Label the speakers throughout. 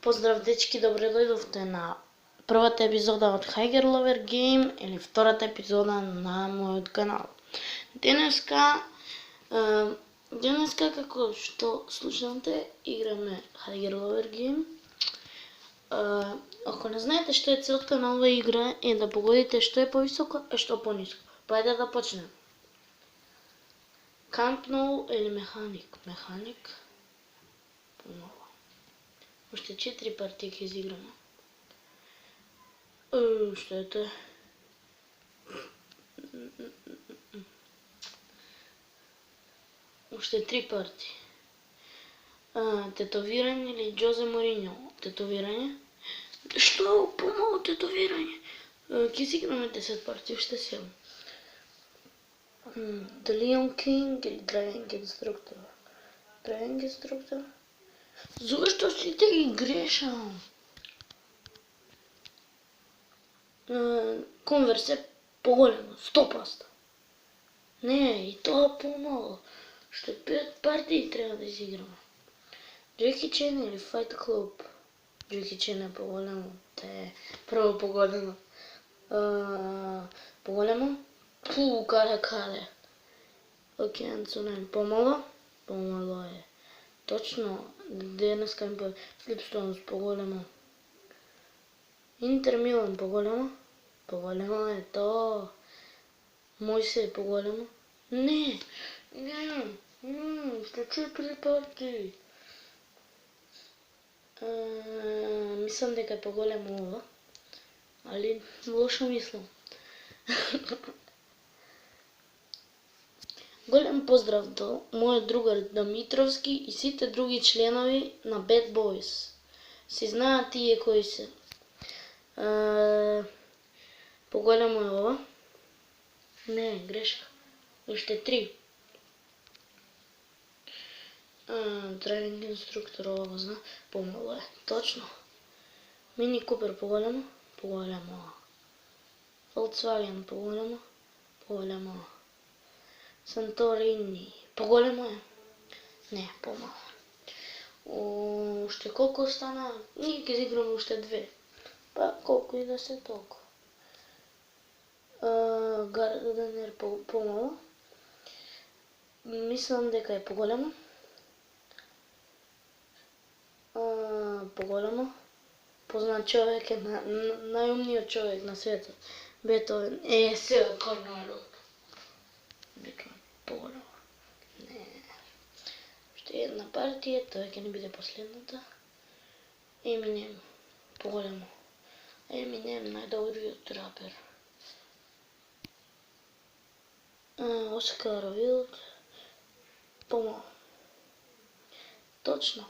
Speaker 1: Поздрав дечки, добре дојдовте на првата епизода од Higher Lover Game или втората епизода на мојот канал. Денеска како што слушнате, играме Higher Lover Game. Ако не знаете што е целта на оваа игра е да погодите што е повисоко и што пониско. Ајде да почнеме. Camp Nou или Механик? Механик. Помало. Уште 4 партии ќе изиграме. Што е тоа? Уште 3 партии. Тетовирање или Джозе Мориньо? Тетовирање. Што? Помало тетовирање. Ќе изиграме 10 партии, уште 7. The Leon King или Driving Instructor? Driving Instructor? Зошто сите ги грешам? Конверс е поголемо, 100%. Не, и тоа помало. Што 5 партии треба да изиграме. Джеки Чен или Fight Club? Джеки Чен е поголемо. Те прво поголемо. Поголемо? Каде? Океан Цунами. Помало? Помало е. Точно, денеска ми Флипстоунс поголемо. Интер Милан поголемо? Поголемо е тоа. Мојсе е поголемо? Не, што 4 партии. Мислам дека е поголемо ова, али лошо мислам. Голем поздрав до мојот другар Дмитровски и сите други членови на Bad Boys. Си знаат тие кои се. Поголемо е ова. Не, грешка. Уште 3. Driving Instructor, ова го зна. Помало е. Точно. Мини Купер поголемо? Поголемо. Volkswagen поголемо? Поголемо. Санторини. Поголемо е? Не, помало. Уште колку остана? Ние ќе изиграме уште 2. Па колку и да се толку. Гарденер помало. Мислам дека е поголемо. Поголемо. Познат човек е најумниот човек на светот. Бетовен. Сега кој народ. Дека поголемо. Не. Уште една партија, тоа ќе не биде последната. Еминем. Поголемо. Еминем најдобриот рапер. Оскар Вилд. Помало. Точно.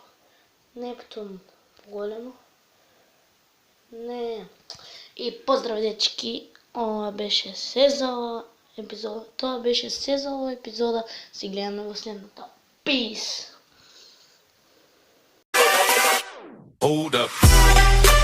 Speaker 1: Нептун. Поголемо. Не. И поздрав дечки. Ова беше се за ова епизода. Тоа беше се за ова епизода. Си гледаме во следната. Peace.
Speaker 2: Hold up.